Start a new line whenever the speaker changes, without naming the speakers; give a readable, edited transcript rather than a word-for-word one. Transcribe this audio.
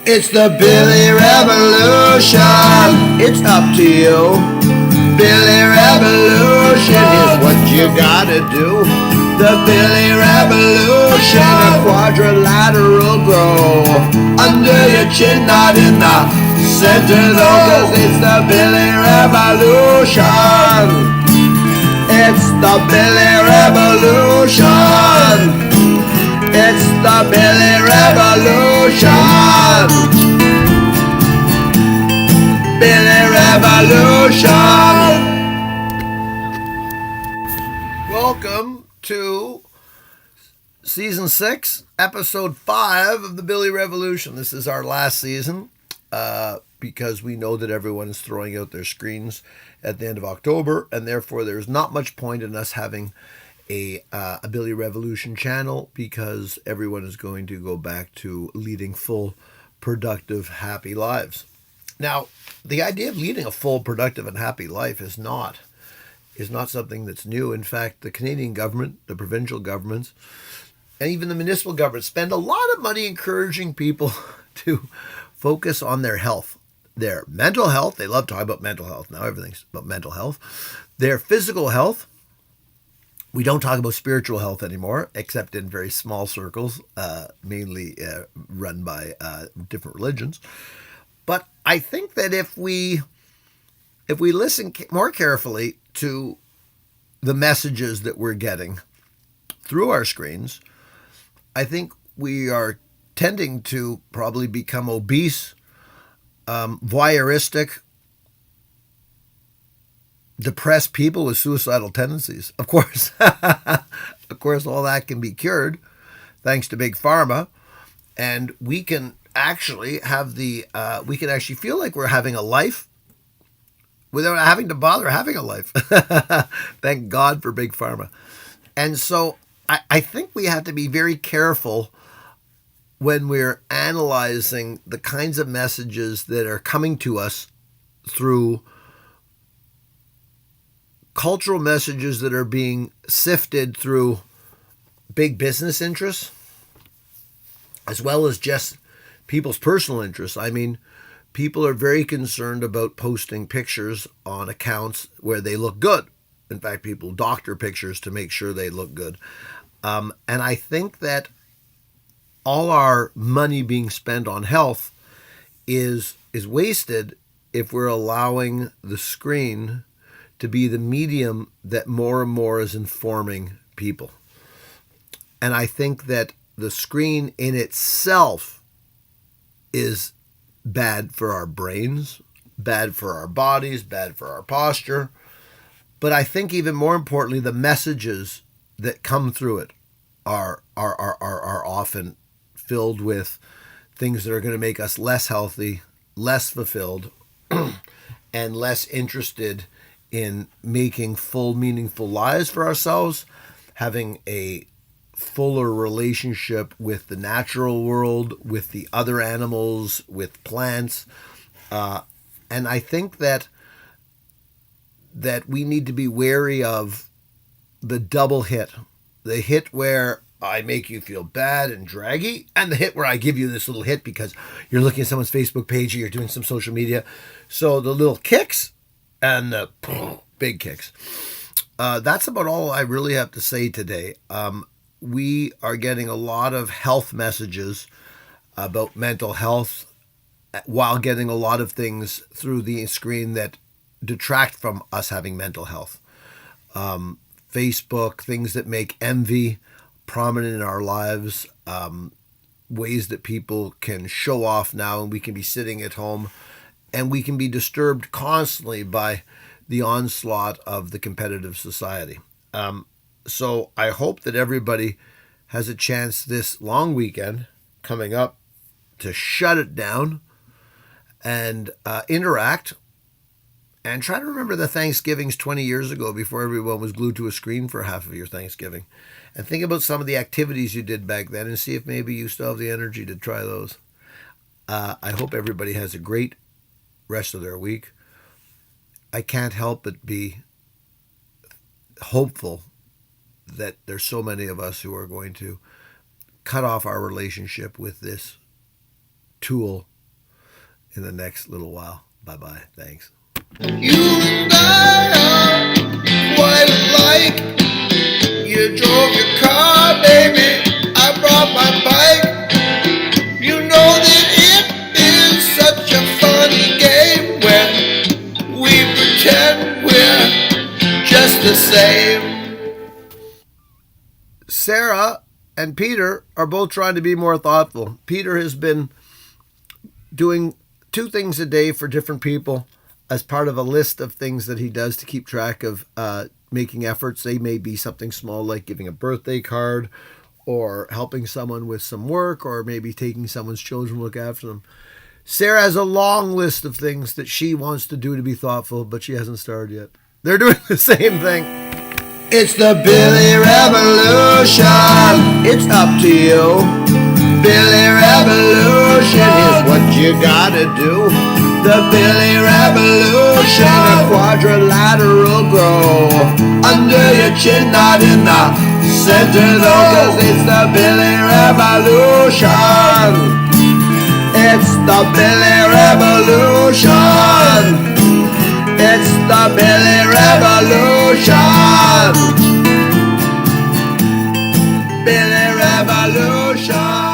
It's the Billy Revolution. It's up to you. Billy Revolution is what you gotta do. The Billy Revolution, a quadrilateral grow under your chin, not in the center though, 'cause it's the Billy Revolution. It's the Billy Revolution. It's the Billy Revolution. Billy Revolution. Welcome to Season 6, Episode 5 of the Billy Revolution. This is our last season because we know that everyone is throwing out their screens at the end of October, and therefore there's not much point in us having a Billy Revolution channel because everyone is going to go back to leading full, productive, happy lives. Now, the idea of leading a full, productive, and happy life is not something that's new. In fact, the Canadian government, the provincial governments, and even the municipal governments spend a lot of money encouraging people to focus on their health, their mental health. They love talking about mental health. Now everything's about mental health. Their physical health. We don't talk about spiritual health anymore, except in very small circles, mainly run by different religions. But I think that if we listen more carefully to the messages that we're getting through our screens, I think we are tending to probably become obese, voyeuristic, depressed people with suicidal tendencies. Of course, all that can be cured thanks to Big Pharma, and we can actually have we can actually feel like we're having a life without having to bother having a life. Thank God for Big Pharma. And so I think we have to be very careful when we're analyzing the kinds of messages that are coming to us through cultural messages that are being sifted through big business interests, as well as just people's personal interests. I mean, people are very concerned about posting pictures on accounts where they look good. In fact, people doctor pictures to make sure they look good. And I think that all our money being spent on health is wasted if we're allowing the screen to be the medium that more and more is informing people. And I think that the screen in itself is bad for our brains, bad for our bodies, bad for our posture. But I think even more importantly, the messages that come through it are often filled with things that are going to make us less healthy, less fulfilled, and less interested in making full, meaningful lives for ourselves, having a fuller relationship with the natural world, with the other animals, with plants. And I think that we need to be wary of the double hit. The hit where I make you feel bad and draggy, and the hit where I give you this little hit because you're looking at someone's Facebook page or you're doing some social media. So the little kicks and the big kicks. That's about all I really have to say today. We are getting a lot of health messages about mental health while getting a lot of things through the screen that detract from us having mental health. Facebook, things that make envy prominent in our lives, ways that people can show off now, and we can be sitting at home and we can be disturbed constantly by the onslaught of the competitive society. So I hope that everybody has a chance this long weekend coming up to shut it down and interact and try to remember the Thanksgivings 20 years ago before everyone was glued to a screen for half of your Thanksgiving. And think about some of the activities you did back then and see if maybe you still have the energy to try those. I hope everybody has a great rest of their week. I can't help but be hopeful that there's so many of us who are going to cut off our relationship with this tool in the next little while. Bye-bye. Thanks.
You and I are quite alike. You drove your car, baby. I brought my bike. You know that it is such a funny game when we pretend we're just the same.
Sarah and Peter are both trying to be more thoughtful. Peter has been doing 2 things a day for different people as part of a list of things that he does to keep track of making efforts. They may be something small like giving a birthday card or helping someone with some work or maybe taking someone's children to look after them. Sarah has a long list of things that she wants to do to be thoughtful, but she hasn't started yet. They're doing the same thing.
It's the Billy Revolution. It's up to you. Billy Revolution is what you gotta do. The Billy Revolution, a quadrilateral grow under your chin, not in the center though, 'cause it's the Billy Revolution. It's the Billy Revolution. It's the Billy Revolution. Billy Revolution.